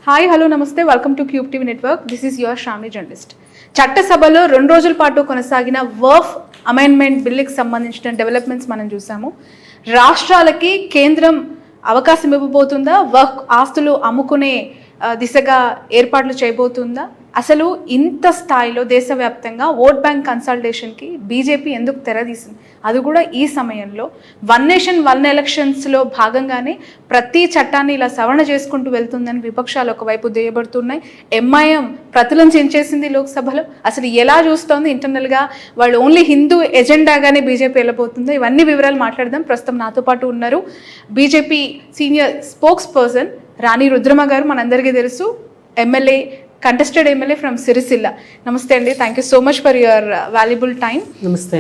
Hi hello నమస్తే welcome to Cube TV network. This is your Shravani journalist. చట్టసభలో 2 రోజుల పాటు కొనసాగిన వర్ఫ్ అమెండ్మెంట్ బిల్లుకి సంబంధించిన డెవలప్మెంట్స్ మనం చూసాము. రాష్ట్రాలకి కేంద్రం అవకాశం ఇవ్వబోతుందా? వర్క్ ఆస్తులు అమ్ముకునే దిశగా ఏర్పాట్లు చేయబోతుందా? అసలు ఇంత స్థాయిలో దేశవ్యాప్తంగా ఓట్ బ్యాంక్ కన్సల్టేషన్కి బీజేపీ ఎందుకు తెరదీసింది? అది కూడా ఈ సమయంలో 1 నేషన్ 1 ఎలక్షన్స్లో భాగంగానే ప్రతి చట్టాన్ని ఇలా సవరణ చేసుకుంటూ వెళ్తుందని విపక్షాలు ఒకవైపు దుయ్యబడుతున్నాయి. ఎంఐఎం ప్రతులను చెంచేసింది లోక్సభలో. అసలు ఎలా చూస్తోంది ఇంటర్నల్గా? వాళ్ళు ఓన్లీ హిందూ ఎజెండాగానే బీజేపీ వెళ్ళబోతుందో? ఇవన్నీ వివరాలు మాట్లాడదాం. ప్రస్తుతం నాతో పాటు ఉన్నారు బీజేపీ సీనియర్ స్పోక్స్ పర్సన్ రాణి రుద్రమ గారు. మనందరికీ తెలుసు, MLA, contested MLA from Sircilla. నమస్తే అండి, thank you so much for your valuable time. నమస్తే.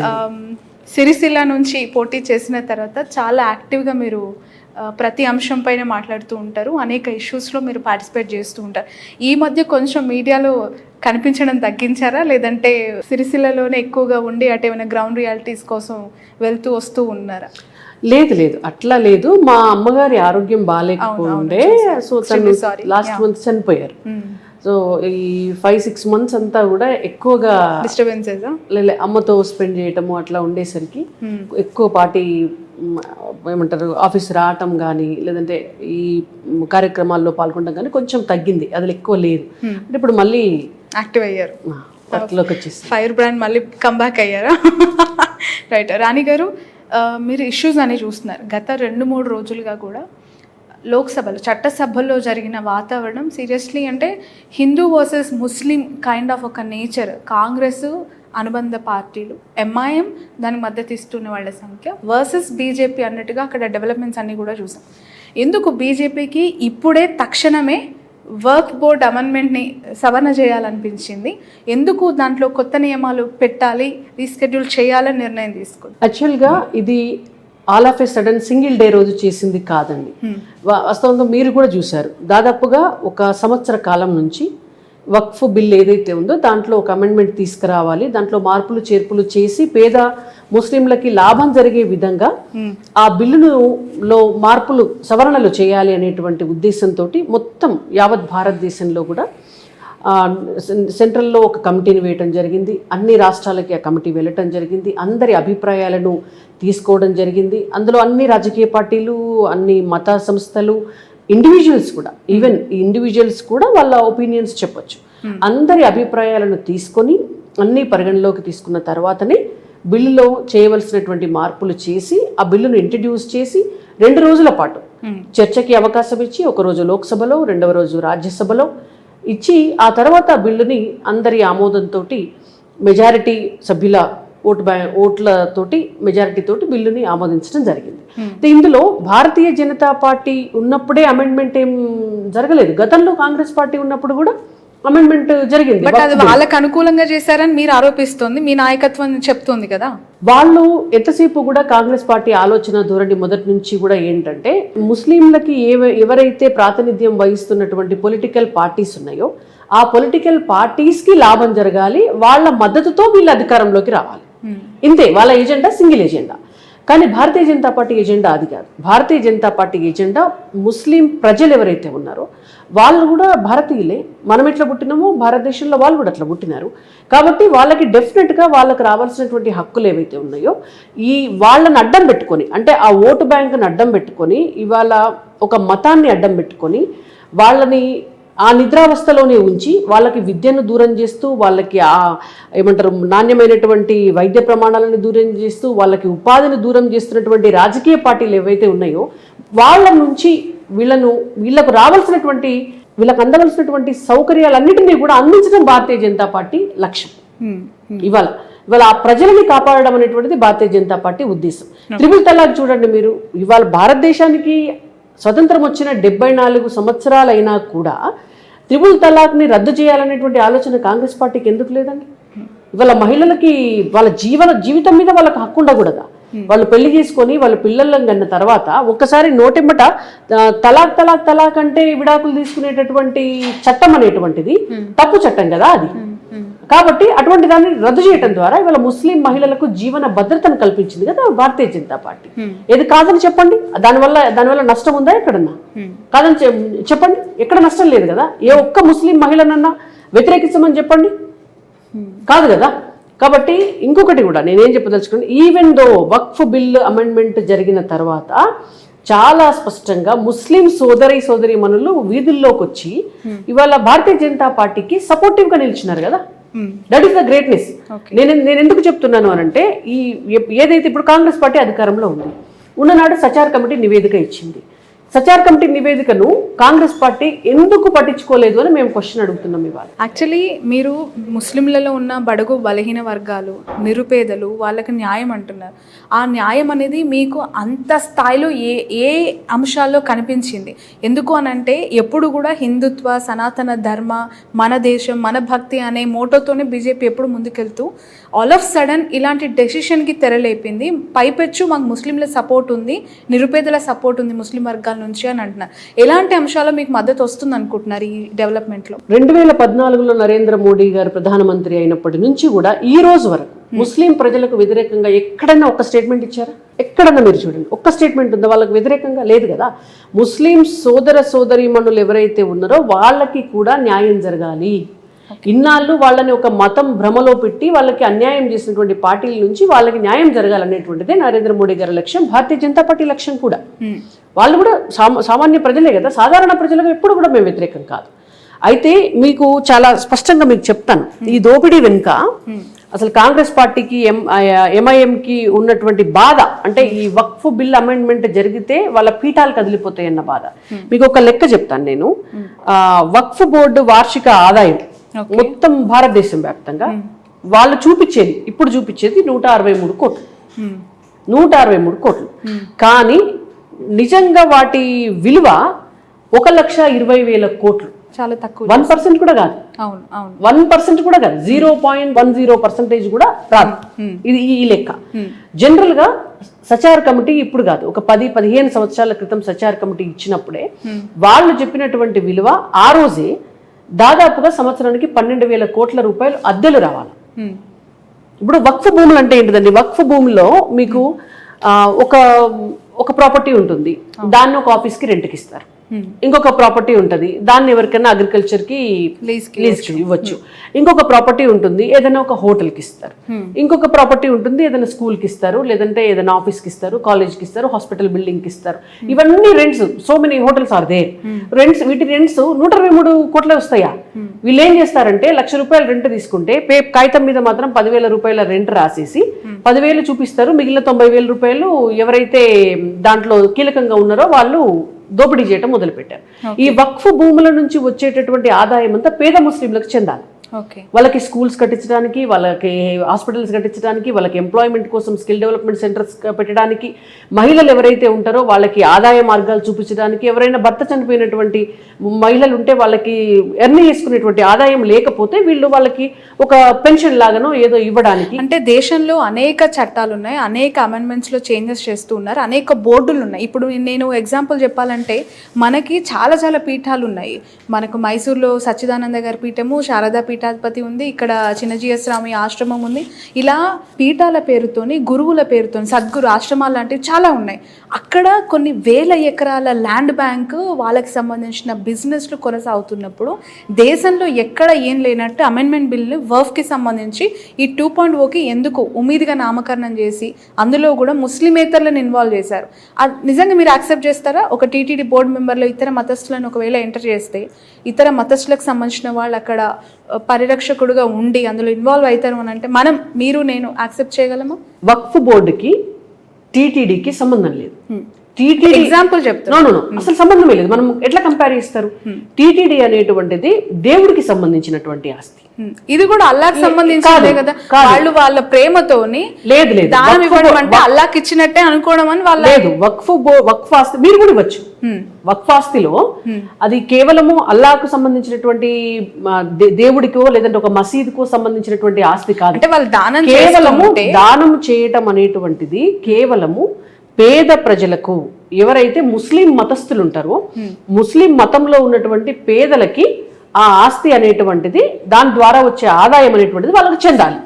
సిరిసిల్ల నుంచి పోటీ చేసిన తర్వాత చాలా యాక్టివ్గా మీరు ప్రతి అంశం పైన మాట్లాడుతూ ఉంటారు, అనేక ఇష్యూస్లో మీరు పార్టిసిపేట్ చేస్తూ ఉంటారు. ఈ మధ్య కొంచెం మీడియాలో కనిపించడం తగ్గించారా, లేదంటే సిరిసిల్లలోనే ఎక్కువగా ఉండి అటు ఏమైనా గ్రౌండ్ రియాలిటీస్ కోసం వెళ్తూ వస్తూ ఉన్నారా? లేదు, అట్లా లేదు. మా అమ్మగారి ఆరోగ్యం బాగాలేకపోతుండే, సో తను లాస్ట్ మంత్ చనిపోయారు. సో ఈ 5-6 months అంతా కూడా ఎక్కువగా డిస్టర్బెన్సెస్ అమ్మతో స్పెండ్ చేయటము అట్లా ఉండేసరికి ఎక్కువ పార్టీ ఏమంటారు ఆఫీస్ రావటం కానీ లేదంటే ఈ కార్యక్రమాల్లో పాల్గొనడం కానీ కొంచెం తగ్గింది. అది ఎక్కువ లేదు. అంటే ఇప్పుడు మళ్ళీ యాక్టివ్ అయ్యారు, అట్లోకి వచ్చేసి ఫైర్ బ్రాండ్ మళ్ళీ కంబ్యాక్ అయ్యారా? రైట్. రాణి గారు, మీరు ఇష్యూస్ అని చూస్తున్నారు. గత 2-3 రోజులుగా కూడా లోక్సభలో చట్టసభల్లో జరిగిన వాతావరణం సీరియస్లీ అంటే Hindu versus Muslim kind of ఒక నేచర్. కాంగ్రెస్ అనుబంధ పార్టీలు, ఎంఐఎం దానికి మద్దతు ఇస్తున్న వాళ్ళ సంఖ్య వర్సెస్ బీజేపీ అన్నట్టుగా అక్కడ డెవలప్మెంట్స్ అన్నీ కూడా చూసాం. ఎందుకు బీజేపీకి ఇప్పుడే తక్షణమే వర్క్ బోర్డ్ అమెండ్మెంట్ని సవరణ చేయాలనిపించింది? ఎందుకు దాంట్లో కొత్త నియమాలు పెట్టాలి, రీస్కెడ్యూల్ చేయాలని నిర్ణయం తీసుకుంది? యాక్చువల్గా ఇది all of A sudden single day రోజు చేసింది కాదండి. వాస్తవంగా మీరు కూడా చూశారు, దాదాపుగా 1 సంవత్సర కాలం నుంచి వక్ఫ్ బిల్ ఏదైతే ఉందో దాంట్లో ఒక అమెండ్మెంట్ తీసుకురావాలి, దాంట్లో మార్పులు చేర్పులు చేసి పేద ముస్లింలకి లాభం జరిగే విధంగా ఆ బిల్లులో మార్పులు సవరణలు చేయాలి అనేటువంటి ఉద్దేశంతో మొత్తం యావత్ భారతదేశంలో కూడా సెంట్రల్లో ఒక కమిటీని వేయటం జరిగింది. అన్ని రాష్ట్రాలకి ఆ కమిటీ వెళ్ళటం జరిగింది. అందరి అభిప్రాయాలను తీసుకోవడం జరిగింది. అందులో అన్ని రాజకీయ పార్టీలు, అన్ని మత సంస్థలు, ఇండివిజువల్స్ కూడా, ఈవెన్ ఇండివిజువల్స్ కూడా వాళ్ళ ఒపీనియన్స్ చెప్పొచ్చు. అందరి అభిప్రాయాలను తీసుకొని అన్ని పరిగణలోకి తీసుకున్న తర్వాతనే బిల్లులో చేయవలసినటువంటి మార్పులు చేసి ఆ బిల్లును ఇంట్రడ్యూస్ చేసి 2 రోజుల పాటు చర్చకి అవకాశం ఇచ్చి, 1 రోజు లోక్సభలో, 2వ రోజు రాజ్యసభలో ఇచ్చి ఆ తర్వాత బిల్లుని అందరి ఆమోదంతో మెజారిటీ సభ్యుల ఓట్లతోటి మెజారిటీ తోటి బిల్లుని ఆమోదించడం జరిగింది. ఇందులో భారతీయ జనతా పార్టీ ఉన్నప్పుడే అమెండ్మెంట్ ఏం జరగలేదు. గతంలో కాంగ్రెస్ పార్టీ ఉన్నప్పుడు కూడా అమెండ్మెంట్ జరిగింది. బట్ అది వాళ్ళకు అనుకూలంగా చేశారని మీరు ఆరోపిస్తోంది, మీ నాయకత్వం చెప్తోంది కదా. వాళ్ళు ఎంతసేపు కూడా కాంగ్రెస్ పార్టీ ఆలోచన ధోరణి మొదటి నుంచి కూడా ఏంటంటే, ముస్లింలకి ఎవరైతే ప్రాతినిధ్యం వహిస్తున్నటువంటి పొలిటికల్ పార్టీస్ ఉన్నాయో ఆ పొలిటికల్ పార్టీస్కి లాభం జరగాలి, వాళ్ళ మద్దతుతో వీళ్ళు అధికారంలోకి రావాలి. ఇంతే వాళ్ళ ఎజెండా, సింగిల్ ఎజెండా. కానీ భారతీయ జనతా పార్టీ ఎజెండా అది కాదు. భారతీయ జనతా పార్టీ ఎజెండా ముస్లిం ప్రజలు ఎవరైతే ఉన్నారో వాళ్ళు కూడా భారతీయులే. మనం ఎట్లా పుట్టినామో భారతదేశంలో వాళ్ళు కూడా అట్లా పుట్టినారు. కాబట్టి వాళ్ళకి డెఫినెట్గా వాళ్ళకి రావాల్సినటువంటి హక్కులు ఏవైతే ఉన్నాయో ఈ వాళ్ళని అడ్డం పెట్టుకొని, అంటే ఆ ఓటు బ్యాంకుని అడ్డం పెట్టుకొని, ఇవాళ ఒక మతాన్ని అడ్డం పెట్టుకొని వాళ్ళని ఆ నిద్రావస్థలోనే ఉంచి వాళ్ళకి విద్యను దూరం చేస్తూ, వాళ్ళకి ఏమంటారు నాణ్యమైనటువంటి వైద్య ప్రమాణాలను దూరం చేస్తూ, వాళ్ళకి ఉపాధిని దూరం చేస్తున్నటువంటి రాజకీయ పార్టీలు ఏవైతే ఉన్నాయో వాళ్ళ నుంచి వీళ్ళకు రావాల్సినటువంటి, వీళ్ళకి అందవలసినటువంటి సౌకర్యాలన్నింటినీ కూడా అందించడం భారతీయ జనతా పార్టీ లక్ష్యం. ఇవాళ ఆ ప్రజలని కాపాడడం అనేటువంటిది భారతీయ జనతా పార్టీ ఉద్దేశం. త్రిపుల్ తలాక్ చూడండి మీరు, ఇవాళ భారతదేశానికి స్వతంత్రం వచ్చిన 74 సంవత్సరాలైనా కూడా త్రిపుల్ తలాక్ని రద్దు చేయాలనేటువంటి ఆలోచన కాంగ్రెస్ పార్టీకి ఎందుకు లేదండి? ఇవాళ మహిళలకి వాళ్ళ జీవితం మీద వాళ్ళకి హక్కు ఉండకూడదా? వాళ్ళు పెళ్లి చేసుకొని వాళ్ళ పిల్లలను కన్న తర్వాత ఒక్కసారి నోటెమ్మట తలాక్ అంటే విడాకులు తీసుకునేటటువంటి చట్టం అనేటువంటిది తప్పు చట్టం కదా అది. కాబట్టి అటువంటి దాన్ని రద్దు చేయడం ద్వారా ఇవాళ ముస్లిం మహిళలకు జీవన భద్రతను కల్పించింది కదా భారతీయ జనతా పార్టీ. ఏది కాదని చెప్పండి, దానివల్ల నష్టం ఉందా ఎక్కడన్నా? కాదని చెప్పండి, ఎక్కడ నష్టం లేదు కదా. ఏ ఒక్క ముస్లిం మహిళనన్నా వ్యతిరేకించమని చెప్పండి, కాదు కదా. కాబట్టి ఇంకొకటి కూడా నేనేం చెప్పదలుచుకున్నాను, ఈవెన్ దో వక్ఫ్ బిల్ అమెండ్మెంట్ జరిగిన తర్వాత చాలా స్పష్టంగా ముస్లిం సోదరీమణులు వీధుల్లోకి వచ్చి ఇవాళ భారతీయ జనతా పార్టీకి సపోర్టివ్ గా నిలిచినారు కదా. That is the greatness. నేను ఎందుకు చెప్తున్నాను అనంటే, ఏదైతే ఇప్పుడు కాంగ్రెస్ పార్టీ అధికారంలో ఉంది, ఉన్ననాడు సచార్ కమిటీ నివేదిక ఇచ్చింది. సచార్ కమిటీ నివేదికను కాంగ్రెస్ పార్టీ ఎందుకు పట్టించుకోలేదు అని మేము క్వశ్చన్ అడుగుతున్నాం ఇవాళ. యాక్చువల్లీ మీరు ముస్లింలలో ఉన్న బడుగు బలహీన వర్గాలు, నిరుపేదలు, వాళ్ళకి న్యాయం అంటున్నారు. ఆ న్యాయం అనేది మీకు అంత స్థాయిలో ఏ అంశాల్లో కనిపించింది? ఎందుకు అనంటే ఎప్పుడు కూడా హిందుత్వ, సనాతన ధర్మ, మన దేశం, మన భక్తి అనే మోటోతోనే బీజేపీ ఎప్పుడు ముందుకెళ్తూ ఆల్ ఆఫ్ సడన్ ఇలాంటి డెసిషన్కి తెరలేపింది. పైపెచ్చు మాకు ముస్లింల సపోర్ట్ ఉంది, నిరుపేదల సపోర్ట్ ఉంది ముస్లిం వర్గాల నుంచి అని అంటున్నారు. ఎలాంటి అంశాల్లో మీకు మద్దతు వస్తుంది అనుకుంటున్నారు ఈ డెవలప్మెంట్లో? 2014లో నరేంద్ర మోడీ గారు ప్రధానమంత్రి అయినప్పటి నుంచి కూడా ఈ రోజు వరకు ముస్లిం ప్రజలకు వ్యతిరేకంగా ఎక్కడన్నా ఒక స్టేట్మెంట్ ఇచ్చారా? ఎక్కడన్నా మీరు చూడండి, ఒక్క స్టేట్మెంట్ ఉందా వాళ్ళకి వ్యతిరేకంగా? లేదు కదా. ముస్లిం సోదరీమణులు ఎవరైతే ఉన్నారో వాళ్ళకి కూడా న్యాయం జరగాలి. ఇన్నాళ్ళు వాళ్ళని ఒక మతం భ్రమలో పెట్టి వాళ్ళకి అన్యాయం చేసినటువంటి పార్టీల నుంచి వాళ్ళకి న్యాయం జరగాలనేటువంటిదే నరేంద్ర మోడీ గారి లక్ష్యం, భారతీయ జనతా పార్టీ లక్ష్యం కూడా. వాళ్ళు కూడా సామాన్య ప్రజలే కదా, సాధారణ ప్రజలకు ఎప్పుడు కూడా మేము వ్యతిరేకం కాదు. అయితే మీకు చాలా స్పష్టంగా మీకు చెప్తాను, ఈ దోపిడీ వెనుక అసలు కాంగ్రెస్ పార్టీకి ఎంఐఎంకి ఉన్నటువంటి బాధ అంటే ఈ వక్ఫ్ బిల్ అమెండ్మెంట్ జరిగితే వాళ్ళ పీఠాలు కదిలిపోతాయి అన్న బాధ. మీకు ఒక లెక్క చెప్తాను నేను. వక్ఫ్ బోర్డు వార్షిక ఆదాయం మొత్తం భారతదేశం వ్యాప్తంగా వాళ్ళు ఇప్పుడు చూపించేది 163 కోట్లు. 163 కోట్లు. కానీ నిజంగా వాటి విలువ 1,20,000 కోట్లు. చాలా తక్కువ. 1% కూడా కాదు. 1% కూడా కాదు. 0.10% కూడా రాదు. ఇది ఈ లెక్క. జనరల్ గా సచార్ కమిటీ ఇప్పుడు కాదు, ఒక 10-15 సంవత్సరాల క్రితం సచార్ కమిటీ ఇచ్చినప్పుడే వాళ్ళు చెప్పినటువంటి విలువ ఆ రోజే దాదాపుగా సంవత్సరానికి 12,000 కోట్ల రూపాయలు అద్దెలు రావాలి. ఇప్పుడు వక్ఫ్ భూములు అంటే ఏంటిదండి? వక్ఫ్ భూమిలో మీకు ఒక ప్రాపర్టీ ఉంటుంది, దాన్ని ఒక ఆఫీస్కి రెంట్కి ఇస్తారు. ఇంకొక ప్రాపర్టీ ఉంటుంది, దాన్ని ఎవరికైనా అగ్రికల్చర్ కి లీజ్కి ఇవ్వచ్చు. ఇంకొక ప్రాపర్టీ ఉంటుంది, ఏదైనా ఒక హోటల్కి ఇస్తారు. ఇంకొక ప్రాపర్టీ ఉంటుంది, ఏదైనా స్కూల్కి ఇస్తారు, లేదంటే ఏదైనా ఆఫీస్కి ఇస్తారు, కాలేజ్కి ఇస్తారు, హాస్పిటల్ బిల్డింగ్కి ఇస్తారు. ఇవన్నీ rents. So many hotels are there. Rents, వీటి రెంట్స్ 123 కోట్లే వస్తాయా? వీళ్ళు ఏం చేస్తారంటే 1,00,000 రూపాయలు రెంట్ తీసుకుంటే కాగితం మీద మాత్రం 10,000 రూపాయల రెంట్ రాసేసి 10,000 చూపిస్తారు, మిగిలిన 90,000 రూపాయలు ఎవరైతే దాంట్లో కీలకంగా ఉన్నారో వాళ్ళు దోపిడీ చేయటం మొదలుపెట్టారు. ఈ వక్ఫ్ భూముల నుంచి వచ్చేటటువంటి ఆదాయం అంతా పేద ముస్లింలకు చెందాలి. వాళ్ళకి స్కూల్స్ కట్టించడానికి, వాళ్ళకి హాస్పిటల్స్ కట్టించడానికి, వాళ్ళకి ఎంప్లాయ్మెంట్ కోసం స్కిల్ డెవలప్మెంట్ సెంటర్స్ పెట్టడానికి, మహిళలు ఎవరైతే ఉంటారో వాళ్ళకి ఆదాయ మార్గాలు చూపించడానికి, ఎవరైనా భర్త చనిపోయినటువంటి మహిళలు ఉంటే వాళ్ళకి ఎర్న్ చేసుకునేటువంటి ఆదాయం లేకపోతే వీళ్ళు వాళ్ళకి ఒక పెన్షన్ లాగానో ఏదో ఇవ్వడానికి. అంటే దేశంలో అనేక చట్టాలు ఉన్నాయి, అనేక అమెండ్మెంట్స్లో చేంజెస్ చేస్తూ ఉన్నారు, అనేక బోర్డులు ఉన్నాయి. ఇప్పుడు నేను ఎగ్జాంపుల్ చెప్పాలంటే మనకి చాలా పీఠాలు ఉన్నాయి. మనకు మైసూర్లో సచ్చిదానంద గారి పీఠము, శారదా పీఠాధిపతి ఉంది, ఇక్కడ చిన్నజీఎస్ స్వామి ఆశ్రమం ఉంది. ఇలా పీఠాల పేరుతోని, గురువుల పేరుతోని, సద్గురు ఆశ్రమాలు లాంటివి చాలా ఉన్నాయి. అక్కడ కొన్ని వేల ఎకరాల ల్యాండ్ బ్యాంక్ వాళ్ళకి సంబంధించిన బిజినెస్లు కొనసాగుతున్నప్పుడు దేశంలో ఎక్కడ ఏం లేనట్టు అమెండ్మెంట్ బిల్ని వర్ఫ్కి సంబంధించి ఈ 2.0కి ఎందుకు ఉమీద్గా నామకరణం చేసి అందులో కూడా ముస్లిమేతరులను ఇన్వాల్వ్ చేశారు. నిజంగా మీరు యాక్సెప్ట్ చేస్తారా? ఒక టీటీడీ బోర్డు మెంబర్లో ఇతర మతస్థులను ఒకవేళ ఎంటర్ చేస్తే ఇతర మతస్థులకు సంబంధించిన వాళ్ళు అక్కడ పరిరక్షకుడుగా ఉండి అందులో ఇన్వాల్వ్ అవుతారు అని అంటే మీరు నేను యాక్సెప్ట్ చేయగలమా? వక్ఫ్ బోర్డుకి టీటీడీకి సంబంధం లేదు. ఎగ్జాంపుల్ చెప్తాను, అసలు సంబంధమే లేదు. మనం ఎట్లా కంపేర్ చేస్తారు? టీటీడీ అనేటువంటిది దేవుడికి సంబంధించినటువంటి ఆస్తి. ఇది కూడా అల్లాకి సంబంధించిందే కదా. వాళ్ళు వాళ్ళ ప్రేమతోని లేదు దానం ఇవ్వడం అంటే అల్లాకి ఇచ్చినట్టే అనుకోవడం అని వాళ్ళు లేదు. వక్ఫ్ ఆస్తి మీరు కూడా ఇవ్వచ్చు. వక్ఫ్ ఆస్తిలో అది కేవలము అల్లాకు సంబంధించినటువంటి దేవుడికో లేదంటే ఒక మసీదుకో సంబంధించినటువంటి ఆస్తి కాదు. అంటే వాళ్ళు కేవలము దానం చేయటం అనేటువంటిది కేవలము పేద ప్రజలకు, ఎవరైతే ముస్లిం మతస్థులు ఉంటారో ముస్లిం మతంలో ఉన్నటువంటి పేదలకి ఆ ఆస్తి అనేటువంటిది దాని ద్వారా వచ్చే ఆదాయం అనేటువంటిది వాళ్ళకి చెందాలి.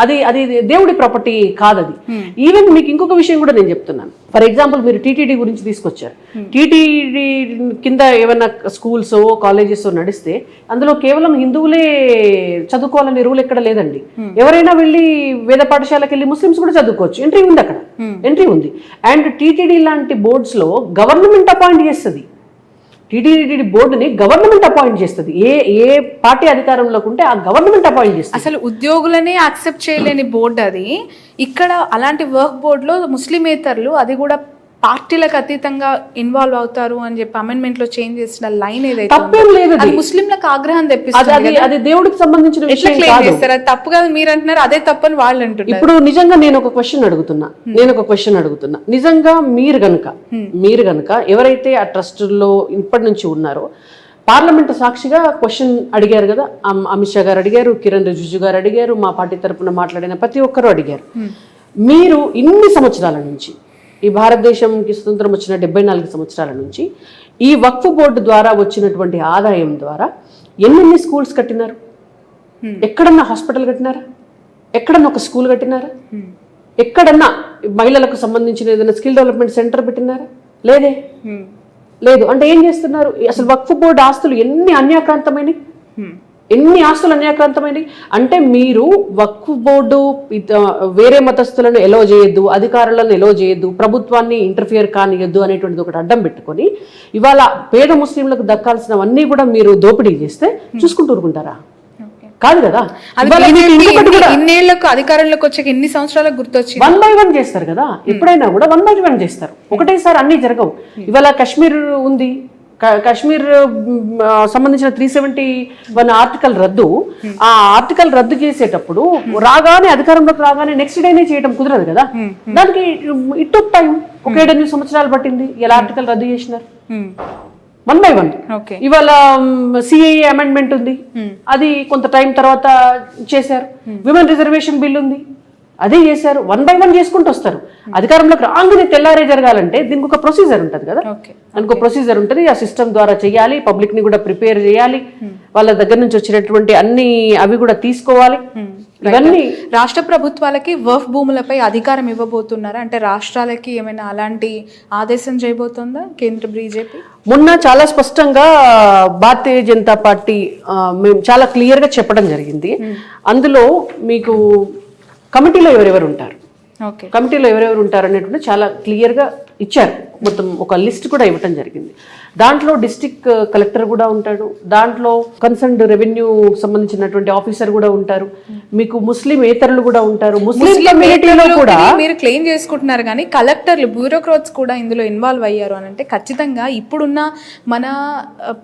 అది అది దేవుడి ప్రాపర్టీ కాదు. అది ఈవెన్ మీకు ఇంకొక విషయం కూడా నేను చెప్తున్నాను. ఫర్ ఎగ్జాంపుల్ మీరు టీటీడీ గురించి తీసుకొచ్చారు. టీటీడీ కింద ఏమైనా స్కూల్స్ కాలేజెస్ నడిస్తే అందులో కేవలం హిందువులే చదువుకోవాలనే రూల్ ఎక్కడ లేదండి. ఎవరైనా వెళ్ళి వేద పాఠశాలకు వెళ్ళి ముస్లిమ్స్ కూడా చదువుకోవచ్చు. ఎంట్రీ ఉంది, అక్కడ ఎంట్రీ ఉంది. అండ్ టీటీడీ లాంటి బోర్డ్స్ లో గవర్నమెంట్ అపాయింట్ చేస్తుంది. టీటీడీ బోర్డుని గవర్నమెంట్ అపాయింట్ చేస్తుంది. ఏ పార్టీ అధికారంలోకి ఉంటే ఆ గవర్నమెంట్ అపాయింట్ చేస్తుంది. అసలు ఉద్యోగులనే యాక్సెప్ట్ చేయలేని బోర్డు అది. ఇక్కడ అలాంటి వర్క్ బోర్డులో ముస్లిమేతరులు, అది కూడా పార్టీలకు అతీతంగా ఇన్వాల్వ్ అవుతారు అని చెప్పి అమెండ్మెంట్ లో చేంజ్ చేసిన లైన్ ఏదైతే తప్పేం లేదు, అది ముస్లింలకు ఆగ్రహం తెప్పిస్తుంది. అది దేవుడికి సంబంధించిన విషయం కాదు. అది తప్పు కాదు మీరు అంటున్నారు, అదే తప్పని వాళ్ళు అంటున్నారు. ఇప్పుడు నిజంగా నేను ఒక క్వశ్చన్ అడుగుతున్నా. నిజంగా మీరు గనుక ఎవరైతే ఆ ట్రస్ట్ లో ఇప్పటి నుంచి ఉన్నారో పార్లమెంట్ సాక్షిగా క్వశ్చన్ అడిగారు కదా, అమిత్ షా గారు అడిగారు, కిరణ్ రిజిజు గారు అడిగారు, మా పార్టీ తరఫున మాట్లాడిన ప్రతి ఒక్కరు అడిగారు. మీరు ఇన్ని సంవత్సరాల నుంచి, ఈ భారతదేశంకి స్వతంత్రం వచ్చిన 74 సంవత్సరాల నుంచి ఈ వక్ఫ్ బోర్డు ద్వారా వచ్చినటువంటి ఆదాయం ద్వారా ఎన్నెన్ని స్కూల్స్ కట్టినారు? ఎక్కడన్నా హాస్పిటల్ కట్టినారా? ఎక్కడన్నా ఒక స్కూల్ కట్టినారా? ఎక్కడన్నా మహిళలకు సంబంధించిన ఏదైనా స్కిల్ డెవలప్మెంట్ సెంటర్ పెట్టినారా? లేదు. అంటే ఏం చేస్తున్నారు? అసలు వక్ఫ్ బోర్డు ఆస్తులు ఎన్ని అన్యాక్రాంతమైనవి అంటే మీరు వక్ఫ్ బోర్డు వేరే మతస్థులను ఎలో చేయొద్దు, అధికారులను ఎలో చేయొద్దు, ప్రభుత్వాన్ని ఇంటర్ఫియర్ కానియొద్దు అనేటువంటిది ఒకటి అడ్డం పెట్టుకొని ఇవాళ పేద ముస్లింలకు దక్కాల్సినవన్నీ కూడా మీరు దోపిడీ చేస్తే చూసుకుంటూ ఊరుకుంటారా? కాదు కదా. ఇన్నేళ్లకు అధికారంలోకి వచ్చాక ఎన్ని సంవత్సరాలకు గుర్తొచ్చి 1 by 1 చేస్తారు కదా. ఎప్పుడైనా కూడా 1 by 1 చేస్తారు, ఒకటేసారి అన్ని జరగవు. ఇవాళ కాశ్మీర్ ఉంది, కాశ్మీర్ సంబంధించిన 371 ఆర్టికల్ రద్దు. ఆ ఆర్టికల్ రద్దు చేసేటప్పుడు అధికారంలోకి రాగానే నెక్స్ట్ డేనే చేయడం కుదరదు కదా. దానికి ఇట్ టుక్ టైం, ఒక 7-8 సంవత్సరాలు పట్టింది. ఎలా ఆర్టికల్ రద్దు చేసినారు? 1 by 1. ఇవాళ సిఏఏ అమెండ్మెంట్ ఉంది, అది కొంత టైం తర్వాత చేశారు. విమెన్ రిజర్వేషన్ బిల్ ఉంది, అదే చేశారు. 1 by 1 చేసుకుంటూ వస్తారు. అధికారంలోకి రాగానే తెల్లారే జరగాలంటే దీనికి ఒక ప్రొసీజర్ ఉంటుంది కదా. దానికి ఒక ప్రొసీజర్ ఉంటుంది. ఆ సిస్టమ్ ద్వారా చేయాలి, పబ్లిక్ ని కూడా ప్రిపేర్ చేయాలి, వాళ్ళ దగ్గర నుంచి వచ్చినటువంటి అన్ని అవి కూడా తీసుకోవాలి. ఇవన్నీ రాష్ట్ర ప్రభుత్వాలకి వక్ఫ్ భూములపై అధికారం ఇవ్వబోతున్నారా? అంటే రాష్ట్రాలకి ఏమైనా అలాంటి ఆదేశం చేయబోతుందా కేంద్ర బీజేపీ? మొన్న చాలా స్పష్టంగా భారతీయ జనతా పార్టీ మేము చాలా క్లియర్ గా చెప్పడం జరిగింది. అందులో మీకు కమిటీలో ఎవరెవరు ఉంటారు అనేటువంటి చాలా క్లియర్గా ఇచ్చారు. మొత్తం ఒక లిస్ట్ కూడా ఇవ్వటం జరిగింది. దాంట్లో డిస్ట్రిక్ట్ కలెక్టర్ కూడా ఉంటాడు, దాంట్లో కన్సర్న్డ్ రెవెన్యూ సంబంధించినటువంటి ఆఫీసర్ కూడా ఉంటారు, మీకు ముస్లిం ఏతరులు కూడా ఉంటారు. ముస్లిం కమ్యూనిటీలో కూడా మీరు క్లెయిమ్ చేసుకుంటున్నారు కానీ కలెక్టర్లు, బ్యూరోక్రాట్స్ కూడా ఇందులో ఇన్వాల్వ్ అయ్యారు అని అంటే ఖచ్చితంగా ఇప్పుడున్న మన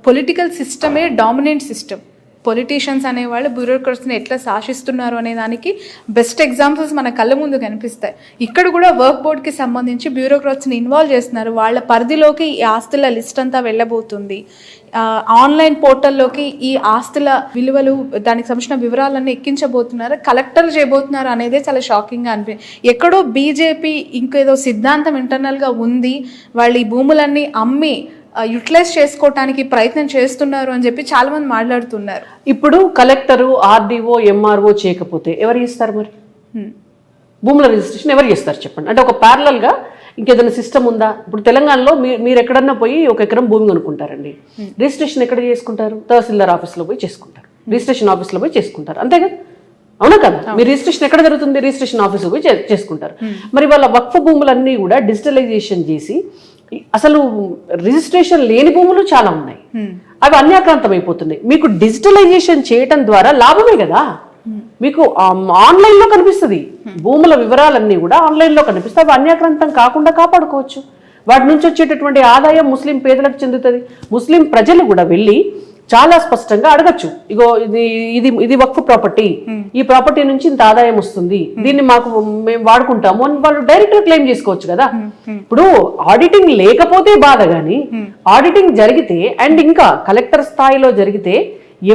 పొలిటికల్ సిస్టమే డామినెంట్ సిస్టమ్. పొలిటీషియన్స్ అనేవాళ్ళు బ్యూరోక్రట్స్ని ఎట్లా శాసిస్తున్నారు అనే దానికి బెస్ట్ ఎగ్జాంపుల్స్ మన కళ్ళ ముందు కనిపిస్తాయి. ఇక్కడ కూడా వర్క్ బోర్డ్కి సంబంధించి బ్యూరోక్రాట్స్ని ఇన్వాల్వ్ చేస్తున్నారు. వాళ్ళ పరిధిలోకి ఈ ఆస్తుల లిస్ట్ అంతా వెళ్ళబోతుంది. ఆన్లైన్ పోర్టల్లోకి ఈ ఆస్తుల విలువలు, దానికి సంబంధించిన వివరాలన్నీ ఎక్కించబోతున్నారు, కలెక్టర్ చేయబోతున్నారు అనేదే చాలా షాకింగ్గా ఎక్కడో బీజేపీ ఇంకేదో సిద్ధాంతం ఇంటర్నల్గా ఉంది, వాళ్ళు ఈ భూములన్నీ అమ్మి యూటిలైజ్ చేసుకోవటానికి ప్రయత్నం చేస్తున్నారు అని చెప్పి చాలా మంది మాట్లాడుతున్నారు. ఇప్పుడు కలెక్టరు, ఆర్డీఓ, ఎంఆర్ఓ చేయకపోతే ఎవరు చేస్తారు? మరి భూముల రిజిస్ట్రేషన్ ఎవరు చేస్తారు చెప్పండి? అంటే ఒక ప్యారలల్ గా ఇంకేదైనా సిస్టమ్ ఉందా? ఇప్పుడు తెలంగాణలో మీరు ఎక్కడన్నా పోయి 1 ఎకరం భూమి కొనుక్కుంటారండి, రిజిస్ట్రేషన్ ఎక్కడ చేసుకుంటారు? తహసీల్దార్ ఆఫీస్లో పోయి చేసుకుంటారు, రిజిస్ట్రేషన్ ఆఫీస్లో పోయి చేసుకుంటారు, అంతే కదా? అవునా కదా? మీ రిజిస్ట్రేషన్ ఎక్కడ జరుగుతుంది? రిజిస్ట్రేషన్ ఆఫీస్లో పోయి చేసుకుంటారు. మరి వాళ్ళ వక్ఫ్ భూములన్నీ కూడా డిజిటలైజేషన్ చేసి, అసలు రిజిస్ట్రేషన్ లేని భూములు చాలా ఉన్నాయి, అవి అన్యాక్రాంతం అయిపోతున్నాయి. మీకు డిజిటలైజేషన్ చేయటం ద్వారా లాభమే కదా. మీకు ఆన్లైన్ లో కనిపిస్తుంది, భూముల వివరాలన్నీ కూడా ఆన్లైన్ లో కనిపిస్తాయి. అవి అన్యాక్రాంతం కాకుండా కాపాడుకోవచ్చు. వాటి నుంచి వచ్చేటటువంటి ఆదాయం ముస్లిం పేదలకు చెందుతుంది. ముస్లిం ప్రజలు కూడా వెళ్ళి చాలా స్పష్టంగా అడగచ్చు, ఇగో ఇది వక్ఫ్ ప్రాపర్టీ, ఈ ప్రాపర్టీ నుంచి ఇంత ఆదాయం వస్తుంది, దీన్ని మేము వాడుకుంటాము అని వాళ్ళు డైరెక్ట్ గా క్లెయిమ్ చేసుకోవచ్చు కదా. ఇప్పుడు ఆడిటింగ్ లేకపోతే బాధ, గానీ ఆడిటింగ్ జరిగితే అండ్ ఇంకా కలెక్టర్ స్థాయిలో జరిగితే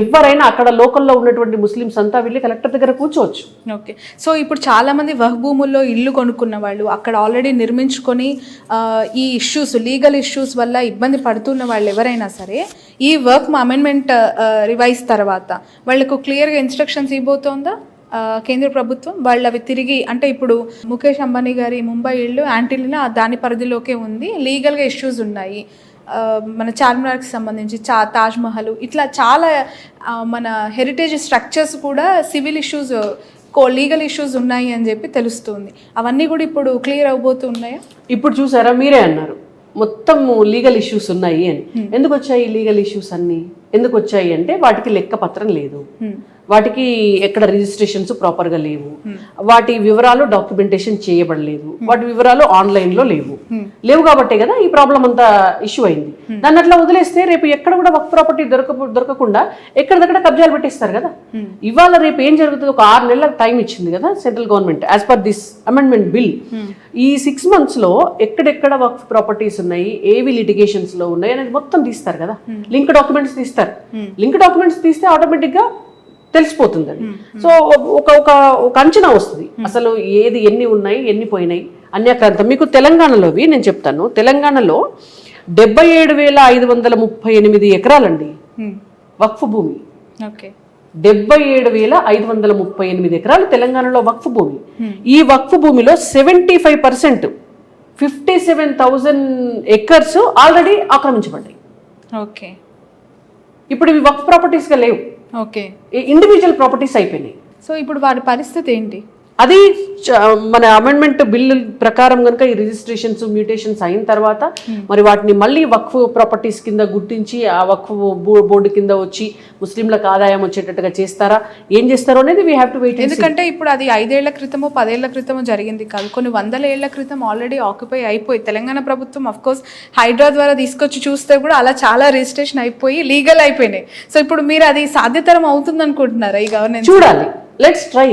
ఎవరైనా అక్కడ లోకల్లో ఉన్నటువంటి ముస్లిమ్స్ అంతా వెళ్ళి కలెక్టర్ దగ్గర కూర్చోవచ్చు. ఓకే, సో ఇప్పుడు చాలా మంది వక్ఫ్ భూముల్లో ఇల్లు కొనుక్కున్న వాళ్ళు అక్కడ ఆల్రెడీ నిర్మించుకొని ఈ ఇష్యూస్, లీగల్ ఇష్యూస్ వల్ల ఇబ్బంది పడుతున్న వాళ్ళు ఎవరైనా సరే ఈ వర్క్ అమెండ్మెంట్ రివైజ్ తర్వాత వాళ్ళకు క్లియర్గా ఇన్స్ట్రక్షన్స్ ఇవ్వబోతోందా కేంద్ర ప్రభుత్వం? వాళ్ళు అవి తిరిగి, అంటే ఇప్పుడు ముఖేష్ అంబానీ గారి ముంబై ఇల్లు యాంటిలినా దాని పరిధిలోకే ఉంది, లీగల్గా ఇష్యూస్ ఉన్నాయి, మన చార్మినార్కి సంబంధించి తాజ్మహల్, ఇట్లా చాలా మన హెరిటేజ్ స్ట్రక్చర్స్ కూడా సివిల్ ఇష్యూస్, లీగల్ ఇష్యూస్ ఉన్నాయి అని చెప్పి తెలుస్తుంది. అవన్నీ కూడా ఇప్పుడు క్లియర్ అవబోతున్నాయా? ఇప్పుడు చూసారా, మీరే అన్నారు మొత్తం లీగల్ ఇష్యూస్ ఉన్నాయి అని. ఎందుకు వచ్చాయి లీగల్ ఇష్యూస్ అన్ని? ఎందుకు వచ్చాయి అంటే వాటికి లెక్క పత్రం లేదు, వాటికి ఎక్కడ రిజిస్ట్రేషన్స్ ప్రాపర్గా లేవు, వాటి వివరాలు డాక్యుమెంటేషన్ చేయబడలేదు, వాటి వివరాలు ఆన్లైన్లో లేవు కాబట్టే కదా ఈ ప్రాబ్లం అంతా ఇష్యూ అయింది. దాన్ని అట్లా వదిలేస్తే రేపు ఎక్కడ కూడా వర్క్ ప్రాపర్టీ దొరకకుండా ఎక్కడిదక్కడ కబ్జాలు పెట్టేస్తారు కదా. ఇవాళ రేపు ఏం జరుగుతుంది, ఒక 6 నెలల టైం ఇచ్చింది కదా central government as per this amendment bill. ఈ 6 months లో ఎక్కడెక్కడ వర్క్ ప్రాపర్టీస్ ఉన్నాయి, ఏవి లిటిగేషన్స్ లో ఉన్నాయి అనేది మొత్తం తీస్తారు కదా. లింక్ డాక్యుమెంట్స్ తీస్తారు. లింక్ డాక్యుమెంట్స్ తీస్తే ఆటోమేటిక్ గా తెలిసిపోతుంది అది. సో ఒక అంచనా వస్తుంది అసలు ఏది ఎన్ని ఉన్నాయి, ఎన్ని పోయినాయి అన్యాక్రాంతం. మీకు తెలంగాణలోవి నేను చెప్తాను. తెలంగాణలో 77,538 ఎకరాలండి వక్ఫ్ భూమి. 77,538 ఎకరాలు తెలంగాణలో వక్ఫ్ భూమి. ఈ వక్ఫ్ భూమిలో 75% 57,000 acres ఆల్రెడీ ఆక్రమించబడ్డాయి. ఓకే, ఇప్పుడు ఇవి వక్ఫ్ ప్రాపర్టీస్ గా లేవు, ఓకే, ఇండివిజువల్ ప్రాపర్టీస్ అయిపోయినాయి. సో ఇప్పుడు వారి పరిస్థితి ఏంటి? అది మన అమెండ్మెంట్ బిల్ ప్రకారం కనుక ఈ రిజిస్ట్రేషన్స్ మ్యూటేషన్స్ అయిన తర్వాత మరి వాటిని మళ్ళీ వక్ఫ్ ప్రాపర్టీస్ కింద గుర్తించి ఆ వక్ఫ్ బోర్డు కింద వచ్చి ముస్లింలకు ఆదాయం వచ్చేటట్టుగా చేస్తారా, ఏం చేస్తారో అనేది వీ హ్యావ్ టు వెయిట్. ఎందుకంటే ఇప్పుడు అది 5 ఏళ్ల క్రితమో 10 ఏళ్ల క్రితమో జరిగింది కాదు, కొన్ని 100 ఏళ్ల క్రితం ఆల్రెడీ ఆక్యుపై అయిపోయి తెలంగాణ ప్రభుత్వం అఫ్ కోర్స్ హైడ్రా ద్వారా తీసుకొచ్చి చూస్తే కూడా అలా చాలా రిజిస్ట్రేషన్ అయిపోయి లీగల్ అయిపోయినాయి. సో ఇప్పుడు మీరు అది సాధ్యతరం అవుతుంది అనుకుంటున్నారా ఈ గవర్నెన్స్? చూడాలి, లెట్స్ ట్రై.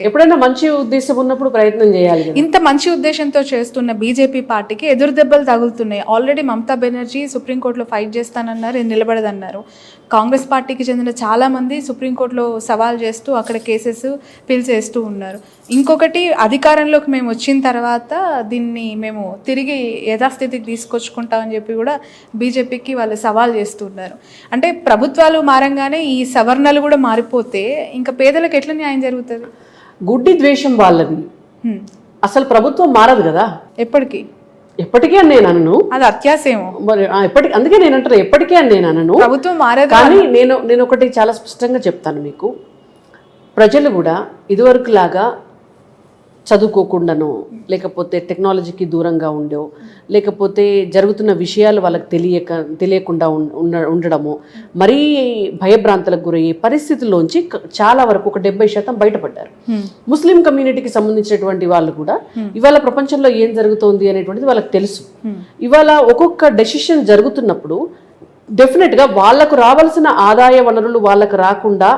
ఎప్పుడైనా మంచి ఉద్దేశం ఉన్నప్పుడు ప్రయత్నం చేయాలి. ఇంత మంచి ఉద్దేశంతో చేస్తున్న బీజేపీ పార్టీకి ఎదురు దెబ్బలు తగులుతున్నాయి. ఆల్రెడీ మమతా బెనర్జీ సుప్రీంకోర్టులో ఫైట్ చేస్తానన్నారు, నిలబడదన్నారు. కాంగ్రెస్ పార్టీకి చెందిన చాలా మంది సుప్రీంకోర్టులో సవాల్ చేస్తూ అక్కడ కేసెస్ పిలిచేస్తూ ఉన్నారు. ఇంకొకటి, అధికారంలోకి మేము వచ్చిన తర్వాత దీన్ని మేము తిరిగి యథాస్థితికి తీసుకొచ్చుకుంటామని చెప్పి కూడా బీజేపీకి వాళ్ళు సవాల్ చేస్తున్నారు. అంటే ప్రభుత్వాలు మారంగానే ఈ సవర్ణలు కూడా మారిపోతే ఇంకా పేదలకు ఎట్లా న్యాయం జరుగుతుంది? గుడ్డి ద్వేషం వాళ్ళది. అసలు ప్రభుత్వం మారదు కదా ఎప్పటికీ అని నేను అనను, అది అత్యాశేమో మరి ఎప్పటికీ. అందుకే నేను అంటాను ఎప్పటికీ అని నేను అనను, ప్రభుత్వం మారదు. కానీ నేను ఒకటి చాలా స్పష్టంగా చెప్తాను మీకు, ప్రజలు కూడా ఇదివరకు లాగా చదువుకోకుండానో లేకపోతే టెక్నాలజీకి దూరంగా ఉండో లేకపోతే జరుగుతున్న విషయాలు వాళ్ళకి తెలియకుండా ఉండడము, మరీ భయభ్రాంతులకు గురయ్యే పరిస్థితుల్లోంచి చాలా వరకు ఒక 70% బయటపడ్డారు. ముస్లిం కమ్యూనిటీకి సంబంధించినటువంటి వాళ్ళు కూడా ఇవాళ ప్రపంచంలో ఏం జరుగుతోంది అనేటువంటిది వాళ్ళకి తెలుసు. ఇవాళ ఒక్కొక్క డెసిషన్ జరుగుతున్నప్పుడు డెఫినెట్గా వాళ్లకు రావాల్సిన ఆదాయ వనరులు వాళ్ళకు రాకుండా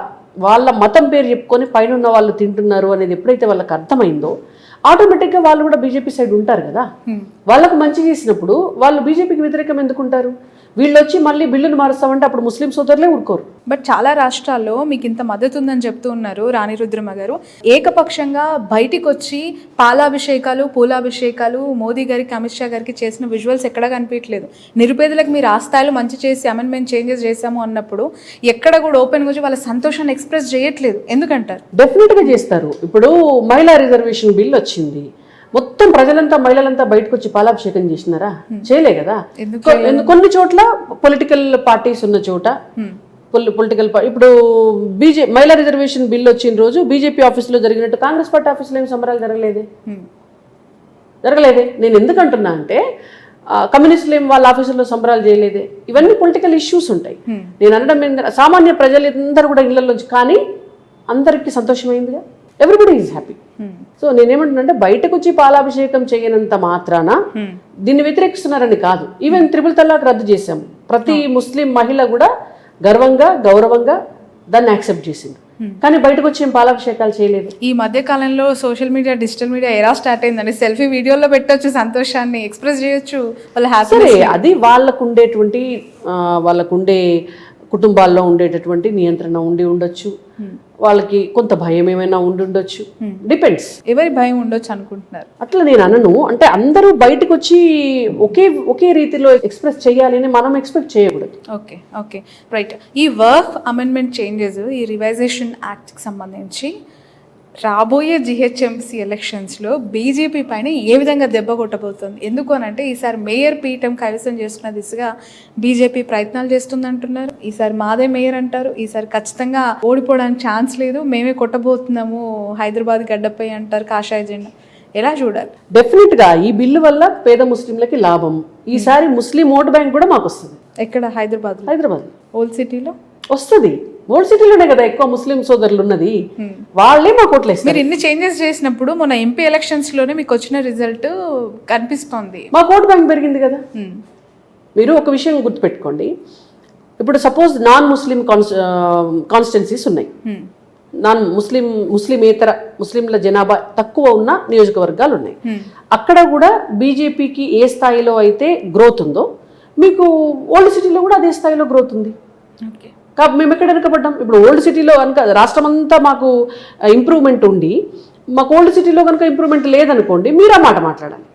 వాళ్ళ మతం పేరు చెప్పుకొని పైన ఉన్న వాళ్ళు తింటున్నారు అనేది ఎప్పుడైతే వాళ్ళకి అర్థమైందో ఆటోమేటిక్గా వాళ్ళు కూడా బీజేపీ సైడ్ ఉంటారు కదా. వాళ్ళకు మంచి చేసినప్పుడు వాళ్ళు బీజేపీకి వ్యతిరేకం ఎందుకుంటారు? వీళ్ళు వచ్చి మళ్ళీ బిల్లును మారుస్తామంటే అప్పుడు ముస్లిం సోదరులే ఊరుకోరు. బట్ చాలా రాష్ట్రాల్లో మీకు ఇంత మద్దతు ఉందని చెప్తూ ఉన్నారు రాణి రుద్రమ గారు. ఏకపక్షంగా బయటికి వచ్చి పాలాభిషేకాలు పూలాభిషేకాలు మోదీ గారికి అమిత్ షా గారికి చేసిన విజువల్స్ ఎక్కడా కనిపించలేదు. నిరుపేదలకు మీరు ఆ స్థాయిలో మంచి చేసి అమెండ్మెంట్ చేంజెస్ చేశాము అన్నప్పుడు ఎక్కడ కూడా ఓపెన్గా వచ్చి వాళ్ళ సంతోషాన్ని ఎక్స్ప్రెస్ చేయట్లేదు. ఎందుకంటారు? డెఫినెట్గా చేస్తారు. ఇప్పుడు మహిళా రిజర్వేషన్ బిల్ వచ్చింది, మొత్తం ప్రజలంతా మహిళలంతా బయటకు వచ్చి పాలాభిషేకం చేసినారా? చేయలే కదా. కొన్ని చోట్ల పొలిటికల్ పార్టీస్ ఉన్న చోట పొలిటికల్ ఇప్పుడు మహిళా రిజర్వేషన్ బిల్ వచ్చిన రోజు బీజేపీ ఆఫీసులో జరిగినట్టు కాంగ్రెస్ పార్టీ ఆఫీసులో ఏమి సంబరాలు జరగలేదే. నేను ఎందుకంటున్నా అంటే కమ్యూనిస్టులు ఏం వాళ్ళ ఆఫీసుల్లో సంబరాలు చేయలేదే. ఇవన్నీ పొలిటికల్ ఇష్యూస్ ఉంటాయి. నేను అనడం సామాన్య ప్రజలందరూ కూడా ఇళ్లలోంచి, కానీ అందరికీ సంతోషమైందిగా, ఎవ్రీబడి ఈజ్ హ్యాపీ. సో నేనేమంటున్నానంటే బయటకు వచ్చి పాలాభిషేకం చేయనంత మాత్రాన దీన్ని వ్యతిరేకిస్తున్నారని కాదు. ఈవెన్ త్రిపుల్ తలాక్ రద్దు చేశాము, ప్రతి ముస్లిం మహిళ కూడా గర్వంగా గౌరవంగా దాన్ని యాక్సెప్ట్ చేసింది. కానీ బయటకు వచ్చి పాలాభిషేకాలు చేయలేదు. ఈ మధ్య కాలంలో సోషల్ మీడియా డిజిటల్ మీడియా ఎలా స్టార్ట్ అయిందండి? సెల్ఫీ వీడియోలో పెట్టొచ్చు, సంతోషాన్ని ఎక్స్ప్రెస్ చేయొచ్చు, వాళ్ళ హ్యాపీ. అది వాళ్ళకుండే కుటుంబాల్లో ఉండేటటువంటి నియంత్రణ ఉండి ఉండొచ్చు, వాళ్ళకి కొంత భయం ఏమైనా ఉండి ఉండొచ్చు, డిపెండ్స్. ఎవరి భయం ఉండొచ్చు అనుకుంటున్నారు? అట్లా నేను అనను. అంటే అందరూ బయటకు వచ్చి ఒకే రీతిలో ఎక్స్ప్రెస్ చేయాలి అని మనం ఎక్స్పెక్ట్ చేయకూడదు. Okay okay right. ఈ వర్క్ అమెండ్మెంట్ చేంజెస్, ఈ రివైజేషన్ యాక్ట్కి సంబంధించి రాబోయే జిహెచ్ఎంసీ ఎలక్షన్స్లో బీజేపీ పైన ఏ విధంగా దెబ్బ కొట్టబోతుంది? ఎందుకు అని అంటే ఈసారి మేయర్ పీఠం కైవసం చేసుకున్న దిశగా బీజేపీ ప్రయత్నాలు చేస్తుందంటున్నారు. ఈసారి మాదే మేయర్ అంటారు. ఈసారి ఖచ్చితంగా ఓడిపోవడానికి ఛాన్స్ లేదు, మేమే కొట్టబోతున్నాము హైదరాబాద్ గడ్డపై అంటారు కాషాయ జెండా. ఎలా చూడాలి? డెఫినెట్ గా ఈ బిల్లు వల్ల పేద ముస్లింలకి లాభం. ఈసారి ముస్లిం ఓట్ బ్యాంక్ కూడా మాకు వస్తుంది. ఎక్కడ? హైదరాబాద్ ఓల్డ్ సిటీలో వస్తుంది. ఓల్డ్ సిటీలోనే కదా ఎక్కువ ముస్లిం సోదరులు ఉన్నది, వాళ్ళే మాకు ఓట్లేస్తారు. మీరు ఇన్ని చేంజెస్ చేసినప్పుడు మొన్న ఎంపీ ఎలక్షన్స్ లోనే మీకు వచ్చిన రిజల్ట్ కనిపిస్తోంది, మాకు ఓట్ బ్యాంక్ పెరిగింది కదా. మీరు ఒక విషయం గుర్తుపెట్టుకోండి, ఇప్పుడు సపోజ్ నాన్ ముస్లిం కాన్స్టిట్యున్సీస్ ఉన్నాయి, నాన్ ముస్లిమేతర ముస్లింల జనాభా తక్కువ ఉన్న నియోజకవర్గాలు ఉన్నాయి. అక్కడ కూడా బీజేపీకి ఏ స్థాయిలో అయితే గ్రోత్ ఉందో మీకు ఓల్డ్ సిటీలో కూడా అదే స్థాయిలో గ్రోత్ ఉంది. కాబట్టి మేము ఎక్కడ వెనకబడ్డాం? ఇప్పుడు ఓల్డ్ సిటీలో కనుక రాష్ట్రం అంతా మాకు ఇంప్రూవ్మెంట్ ఉండి మాకు ఓల్డ్ సిటీలో కనుక ఇంప్రూవ్మెంట్ లేదనుకోండి, మీరు ఆ మాట మాట్లాడాలి.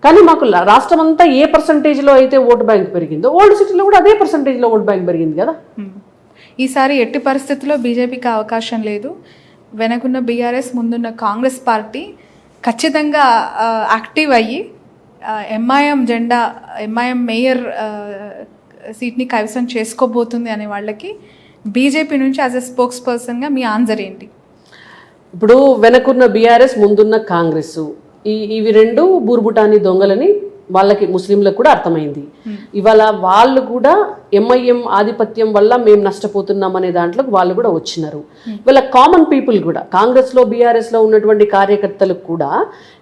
కానీ మాకు రాష్ట్రం అంతా ఏ పర్సంటేజ్లో అయితే ఓటు బ్యాంక్ పెరిగిందో ఓల్డ్ సిటీలో కూడా అదే పర్సంటేజ్లో ఓటు బ్యాంక్ పెరిగింది కదా. ఈసారి ఎట్టి పరిస్థితుల్లో బీజేపీకి అవకాశం లేదు. వెనకున్న బీఆర్ఎస్, ముందున్న కాంగ్రెస్ పార్టీ ఖచ్చితంగా యాక్టివ్ అయ్యి ఎంఐఎం మేయర్ సీట్ని కైవసం చేసుకోబోతుంది అనే వాళ్ళకి బీజేపీ నుంచి యాజ్ ఎ స్పోక్స్ పర్సన్గా మీ ఆన్సర్ ఏంటి? ఇప్పుడు వెనకున్న బీఆర్ఎస్, ముందున్న కాంగ్రెస్, ఇవి రెండు బూర్బుటాని దొంగలని వాళ్ళకి ముస్లింలకు కూడా అర్థమైంది. ఇవాళ వాళ్ళు కూడా ఎంఐఎం ఆధిపత్యం వల్ల మేము నష్టపోతున్నాం అనే దాంట్లో వాళ్ళు కూడా వచ్చినారు. ఇవాళ కామన్ పీపుల్ కూడా కాంగ్రెస్లో బీఆర్ఎస్లో ఉన్నటువంటి కార్యకర్తలకు కూడా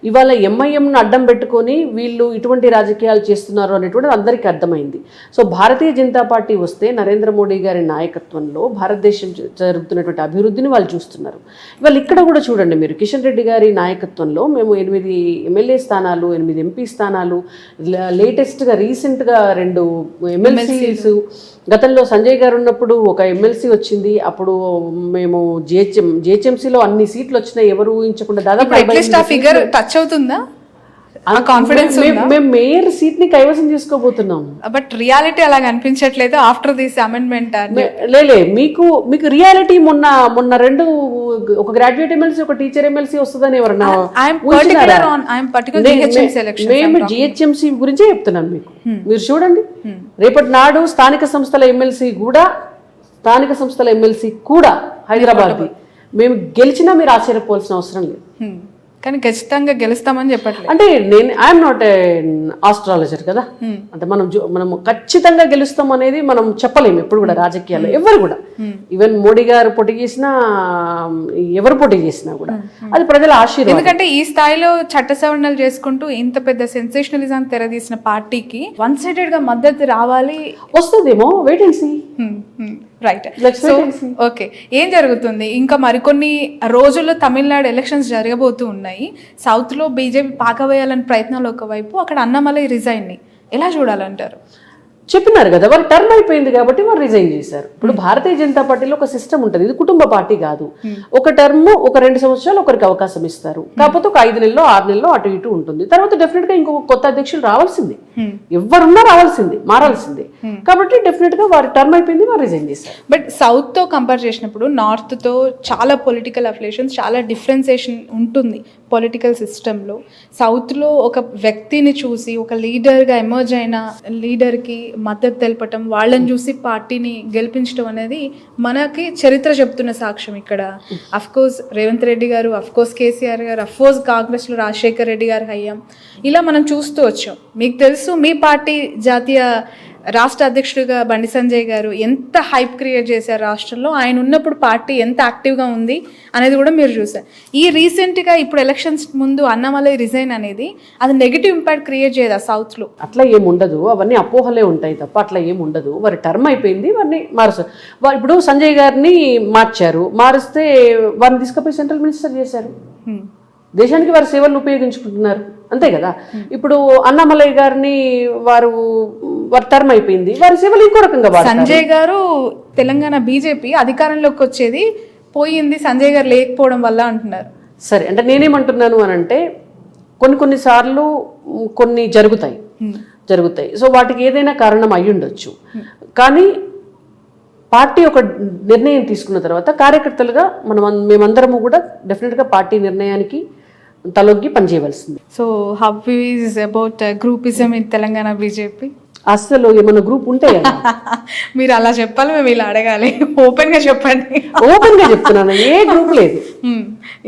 ఇవాళ ఎంఐఎంను అడ్డం పెట్టుకొని వీళ్ళు ఇటువంటి రాజకీయాలు చేస్తున్నారు అనేటువంటిది అందరికీ అర్థమైంది. సో భారతీయ జనతా పార్టీ వస్తే నరేంద్ర మోడీ గారి నాయకత్వంలో భారతదేశం జరుగుతున్నటువంటి అభివృద్ధిని వాళ్ళు చూస్తున్నారు. ఇవాళ ఇక్కడ కూడా చూడండి మీరు, కిషన్ రెడ్డి గారి నాయకత్వంలో మేము 8 ఎమ్మెల్యే స్థానాలు, 8 ఎంపీ స్థానాలు, లేటెస్ట్గా రీసెంట్గా 2 ఎమ్మెల్సీస్, గతంలో సంజయ్ గారు ఉన్నప్పుడు ఒక ఎమ్మెల్సీ వచ్చింది. అప్పుడు మేము జిహెచ్ఎంసీలో అన్ని సీట్లు వచ్చినాయి, ఎవరు ఊహించకుండా దాదాపు ఫిగర్ టచ్ అవుతుందా? కాన్ఫిడెన్స్ మేము మేయర్ సీట్ ని కైవసం చేసుకోబోతున్నాం. బట్ రియాలిటీ అలా అనిపించట్లేదు ఆఫ్టర్ దిస్ అమెండ్మెంట్. లేలే, మీకు రియాలిటీ మొన్న 2 ఒక గ్రాడ్యుయేట్ ఎమ్మెల్సీ, ఒక టీచర్ ఎమ్మెల్సీ వస్తుందని ఎవరన్నా? మేము జిహెచ్ఎంసీ గురించే చెప్తున్నాం మీకు. మీరు చూడండి, రేపటి నాడు స్థానిక సంస్థల ఎమ్మెల్సీ కూడా హైదరాబాద్ మేము గెలిచినా మీరు ఆశ్చర్యపోవాల్సిన అవసరం లేదు. కానీ ఖచ్చితంగా గెలుస్తామని చెప్పట్లేదు. అంటే ఐఎమ్ నాట్ ఏ ఆస్ట్రాలజర్ కదా, అంటే మనం ఖచ్చితంగా గెలుస్తాం అనేది మనం చెప్పలేము ఎప్పుడు కూడా రాజకీయాల్లో. ఎవరు కూడా, ఈవెన్ మోడీ గారు పోటీ చేసినా, ఎవరు పోటీ చేసినా కూడా అది ప్రజల ఆశీర్వాదం. ఎందుకంటే ఈ స్థాయిలో చట్ట సవరణలు చేసుకుంటూ ఇంత పెద్ద సెన్సేషనలిజం తెరదీసిన పార్టీకి వన్ సైడెడ్ గా మద్దతు రావాలి, వస్తుందేమో, wait and see. Right. So okay, ఏం జరుగుతుంది? ఇంకా మరికొన్ని రోజుల్లో తమిళనాడు ఎలక్షన్స్ జరగబోతూ ఉన్నాయి. సౌత్లో బీజేపీ పాకవేయాలని ప్రయత్నాలు ఒకవైపు, అక్కడ అన్నమలై రిజైన్ని ఎలా చూడాలంటారు? చెప్పినారు కదా, వారు టర్మ్ అయిపోయింది కాబట్టి వారు రిజైన్ చేశారు. ఇప్పుడు భారతీయ జనతా పార్టీలో ఒక సిస్టమ్ ఉంటుంది, ఇది కుటుంబ పార్టీ కాదు. ఒక టర్మ్, ఒక 2 సంవత్సరాలు ఒకరికి అవకాశం ఇస్తారు, కాకపోతే ఒక 5 నెలలో 6 నెలలో అటు ఇటు ఉంటుంది. తర్వాత డెఫినెట్ గా ఇంకొక కొత్త అధ్యక్షులు రావాల్సిందే, ఎవరున్నా రావాల్సిందే, మారాల్సిందే. కాబట్టి డెఫినెట్ గా వారి టర్మ్ అయిపోయింది, వారు రిజైన్ చేశారు. బట్ సౌత్ తో కంపేర్ చేసినప్పుడు నార్త్ తో చాలా పొలిటికల్ అఫిలియేషన్స్, చాలా డిఫరెన్సియేషన్ ఉంటుంది పొలిటికల్ సిస్టంలో. సౌత్లో ఒక వ్యక్తిని చూసి, ఒక లీడర్గా ఎమర్జ్ అయిన లీడర్కి మద్దతు తెలపటం, వాళ్ళని చూసి పార్టీని గెలిపించడం అనేది మనకి చరిత్ర చెప్తున్న సాక్ష్యం. ఇక్కడ అఫ్కోర్స్ రేవంత్ రెడ్డి గారు, అఫ్కోర్స్ కేసీఆర్ గారు, అఫ్కోర్స్ కాంగ్రెస్లో రాజశేఖర్ రెడ్డి గారు హయ్యాం, ఇలా మనం చూస్తూ వచ్చాం. మీకు తెలుసు, మీ పార్టీ జాతీయ రాష్ట్ర అధ్యక్షుడిగా బండి సంజయ్ గారు ఎంత హైప్ క్రియేట్ చేశారు రాష్ట్రంలో. ఆయన ఉన్నప్పుడు పార్టీ ఎంత యాక్టివ్గా ఉంది అనేది కూడా మీరు చూసారు. ఈ రీసెంట్గా ఇప్పుడు ఎలక్షన్స్ ముందు అన్నమలై రిజైన్ అనేది అది నెగిటివ్ ఇంపాక్ట్ క్రియేట్ చేయదా సౌత్లో? అట్లా ఏముండదు, అవన్నీ అపోహలే ఉంటాయి తప్ప అట్లా ఏముండదు. వారి టర్మ్ అయిపోయింది, వారిని మారుస్తారు. ఇప్పుడు సంజయ్ గారిని మార్చారు, మారిస్తే వారిని తీసుకుపోయి సెంట్రల్ మినిస్టర్ చేశారు. దేశానికి వారి సేవలను ఉపయోగించుకుంటున్నారు, అంతే కదా. ఇప్పుడు అన్నామలై గారిని వారు టర్మ్ అయిపోయింది, వారి సేవలు ఇంకో రకంగా వాడతారు. సంజయ్ గారు తెలంగాణ బీజేపీ అధికారంలోకి వచ్చేది పోయింది సంజయ్ గారు లేకపోవడం వల్ల అంటున్నారు. సరే, అంటే నేనేమంటున్నాను అని అంటే కొన్నిసార్లు కొన్ని జరుగుతాయి. సో వాటికి ఏదైనా కారణం అయి ఉండొచ్చు. కానీ పార్టీ ఒక నిర్ణయం తీసుకున్న తర్వాత కార్యకర్తలుగా మేమందరము కూడా డెఫినెట్గా పార్టీ నిర్ణయానికి తలొగ్గి పనిచేయవలసింది. So how is about groupism in Telangana BJP? అసలు ఏమైనా గ్రూప్ ఉంటే మీరు అలా చెప్పాలి, మేము ఇలా అడగాలి. ఓపెన్ గా చెప్పండి. ఓపెన్ గా చెప్తున్నాను, ఏ గ్రూప్ లేదు.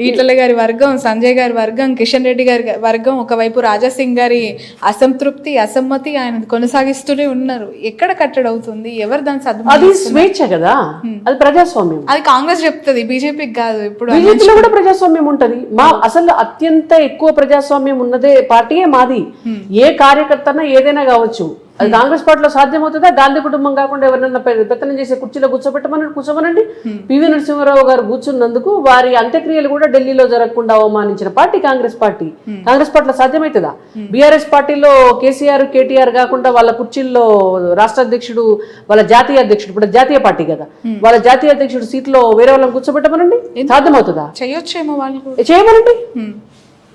ఈటల గారి వర్గం, సంజయ్ గారి వర్గం, కిషన్ రెడ్డి గారి వర్గం, ఒకవైపు రాజాసింగ్ గారి అసంతృప్తి, అసమ్మతి ఆయన కొనసాగిస్తూనే ఉన్నారు. ఎక్కడ కట్టడి అవుతుంది? ఎవరు దాని అది స్వేచ్ఛ కదా, అది ప్రజాస్వామ్యం. అది కాంగ్రెస్ చెప్తుంది, బీజేపీకి కాదు. ఇప్పుడు బీజేపీలో కూడా ప్రజాస్వామ్యం ఉంటది. అసలు అత్యంత ఎక్కువ ప్రజాస్వామ్యం ఉన్నదే పార్టీయే మాది. ఏ కార్యకర్తనా ఏదైనా కావచ్చు. అది కాంగ్రెస్ పార్టీలో సాధ్యమవుతుందా? గాంధీ కుటుంబం కాకుండా ఎవరైనా పెత్తనం చేసే కుర్చీలో కూర్చోమనండి. పివి నరసింహారావు గారు కూర్చున్నందుకు వారి అంత్యక్రియలు కూడా ఢిల్లీలో జరగకుండా అవమానించిన పార్టీ కాంగ్రెస్ పార్టీ. కాంగ్రెస్ పార్టీలో సాధ్యమవుతుందా? బీఆర్ఎస్ పార్టీలో కేసీఆర్, కేటీఆర్ కాకుండా వాళ్ళ కుర్చీల్లో రాష్ట్ర అధ్యక్షుడు, వాళ్ళ జాతీయ అధ్యక్షుడు, ఇప్పుడు జాతీయ పార్టీ కదా, వాళ్ళ జాతీయ అధ్యక్షుడు సీట్లో వేరే వాళ్ళని కూర్చోబెట్టమనండి. సాధ్యమవుతుందా? చేయొచ్చేమో వాళ్ళు.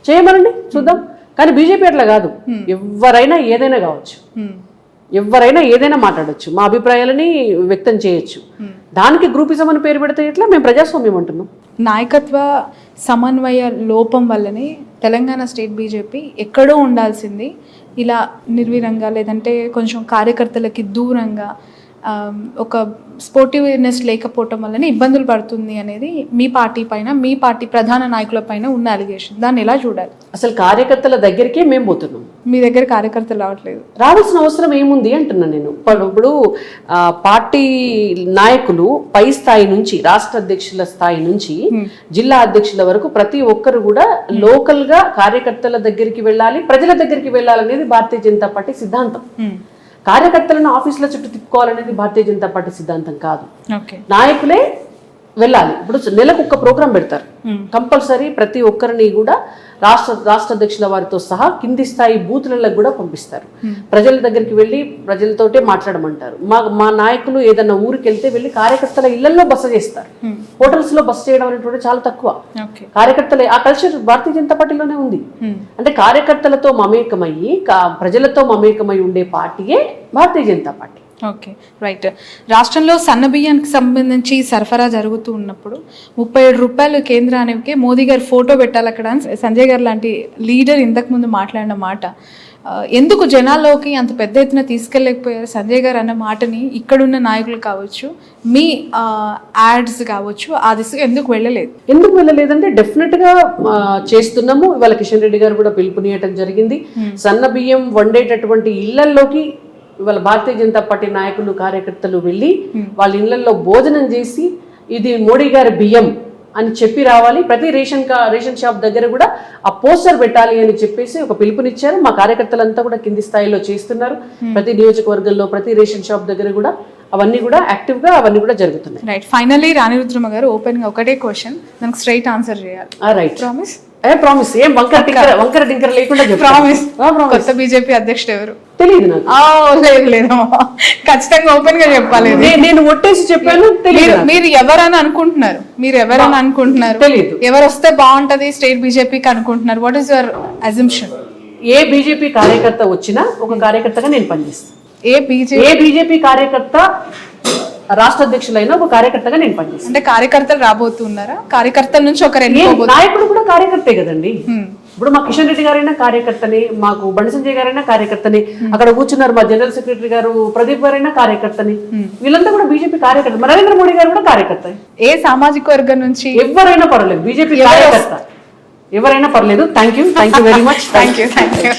చేయమనండి చూద్దాం. కానీ బీజేపీ అట్లా కాదు. ఎవరైనా ఏదైనా కావచ్చు, ఎవరైనా ఏదైనా మాట్లాడచ్చు, మా అభిప్రాయాలని వ్యక్తం చేయొచ్చు. దానికి గ్రూపిజం అని పేరు పెడితే ఎట్లా? మేము ప్రజాస్వామ్యం అంటున్నాం. నాయకత్వ సమన్వయ లోపం వల్లనే తెలంగాణ స్టేట్ బీజేపీ ఎక్కడో ఉండాల్సింది ఇలా నిర్వీరంగా, లేదంటే కొంచెం కార్యకర్తలకి దూరంగా, ఒక స్పోర్టివ్నెస్ లేకపోవటం వల్లనే ఇబ్బందులు పడుతుంది అనేది మీ పార్టీ పైన, మీ పార్టీ ప్రధాన నాయకుల పైన ఉన్న అలిగేషన్. దాన్ని ఎలా చూడాలి? అసలు కార్యకర్తల దగ్గరికే మేము పోతున్నాం, మీ దగ్గర కార్యకర్తలు రావట్లేదు. రావాల్సిన అవసరం ఏముంది అంటున్నాను నేను. ఇప్పుడు పార్టీ నాయకులు పై స్థాయి నుంచి, రాష్ట్ర అధ్యక్షుల స్థాయి నుంచి జిల్లా అధ్యక్షుల వరకు ప్రతి ఒక్కరు కూడా లోకల్ గా కార్యకర్తల దగ్గరికి వెళ్ళాలి, ప్రజల దగ్గరికి వెళ్ళాలనేది భారతీయ జనతా పార్టీ సిద్ధాంతం. కార్యకర్తలను ఆఫీసుల చుట్టూ తిప్పుకోవాలనేది భారతీయ జనతా పార్టీ సిద్ధాంతం కాదు. నాయకులే వెళ్ళాలి. ఇప్పుడు నెలకు ఒక ప్రోగ్రాం పెడతారు, కంపల్సరీ ప్రతి ఒక్కరిని కూడా రాష్ట్ర అధ్యక్షుల వారితో సహా కింది స్థాయి బూతులకు కూడా పంపిస్తారు. ప్రజల దగ్గరికి వెళ్ళి ప్రజలతోటే మాట్లాడమంటారు. మా నాయకులు ఏదన్నా ఊరికి వెళ్తే వెళ్ళి కార్యకర్తల ఇళ్లలో బస చేస్తారు. హోటల్స్ లో బస చేయడం అనేటువంటి చాలా తక్కువ. కార్యకర్తలే ఆ కల్చర్ భారతీయ జనతా పార్టీలోనే ఉంది. అంటే కార్యకర్తలతో మమేకమయ్యి ప్రజలతో మమేకమై ఉండే పార్టీయే Bharatiya Janata party. Okay, right. రాష్ట్రంలో సన్న బియ్యానికి సంబంధించి సరఫరా జరుగుతూ ఉన్నప్పుడు 37 రూపాయలు కేంద్రానికి మోదీ గారు ఫోటో పెట్టాలి అక్కడ. సంజయ్ గారు లాంటి లీడర్ ఇంతకుముందు మాట్లాడిన మాట ఎందుకు జనాల్లోకి అంత పెద్ద ఎత్తున తీసుకెళ్ళలేకపోయారు? సంజయ్ గారు అన్న మాటని ఇక్కడున్న నాయకులు కావచ్చు, మీ యాడ్స్ కావచ్చు, ఆ దిశగా ఎందుకు వెళ్ళలేదంటే డెఫినెట్ గా చేస్తున్నాము. ఇవాళ కిషన్ రెడ్డి గారు కూడా పిలుపునియటం జరిగింది. సన్న బియ్యం వండేటటువంటి ఇళ్లలోకి ఇవాళ భారతీయ జనతా పార్టీ నాయకులు, కార్యకర్తలు వెళ్ళి వాళ్ళ ఇళ్లలో భోజనం చేసి ఇది మోడీ గారి బియ్యం అని చెప్పి రావాలి. ప్రతి రేషన్ షాప్ దగ్గర కూడా ఆ పోస్టర్ పెట్టాలి అని చెప్పేసి ఒక పిలుపునిచ్చారు. మా కార్యకర్తలంతా కూడా కింది స్థాయిలో చేస్తున్నారు. ప్రతి నియోజకవర్గంలో, ప్రతి రేషన్ షాప్ దగ్గర కూడా అవన్నీ కూడా యాక్టివ్ గా అవన్నీ కూడా జరుగుతున్నాయి. రైట్. ఫైనల్లీ రాణి రుద్రమ గారు, ఓపెన్ గా ఒకటే క్వశ్చన్, దానికి స్ట్రైట్ ఆన్సర్ చేయాలి. రైట్. ప్రామిస్? ప్రామిస్. ఏం వంకర టింకర లేకుండా ప్రామిస్. కొత్త బీజేపీ అధ్యక్షుడు ఎవరు? తెలియదు నాకు. లేదు ఖచ్చితంగా ఓపెన్ గా చెప్పాలి. నేను ఒట్టేసి చెప్పాను. మీరు ఎవరని అనుకుంటున్నారు? తెలియదు. ఎవరు వస్తే బాగుంటది స్టేట్ బీజేపీకి అనుకుంటున్నారు? What is your assumption? A BJP కార్యకర్త వచ్చినా ఒక కార్యకర్తగా నేను పనిచేస్తాను. ఏ బీజేపీ కార్యకర్త రాష్ట్ర అధ్యక్షులైన ఒక కార్యకర్తగా నేను పనిచేస్తాను. అంటే కార్యకర్తలు రాబోతున్నారా? కార్యకర్తల నుంచి ఒకరు నాయకుడు కూడా కార్యకర్తే కదండి. ఇప్పుడు మా కిషన్ రెడ్డి గారైనా కార్యకర్తని, మాకు బండి సంజయ్ గారైనా కార్యకర్తని, అక్కడ కూర్చున్నారు మా జనరల్ సెక్రటరీ గారు ప్రదీప్ గారైనా కార్యకర్తని. వీళ్ళంతా కూడా బీజేపీ కార్యకర్త. నరేంద్ర మోడీ గారు కూడా కార్యకర్త. ఏ సామాజిక వర్గం నుంచి ఎవరైనా పర్వాలేదు, బీజేపీ కార్యకర్త ఎవరైనా పర్లేదు. Thank you very much. Thank you.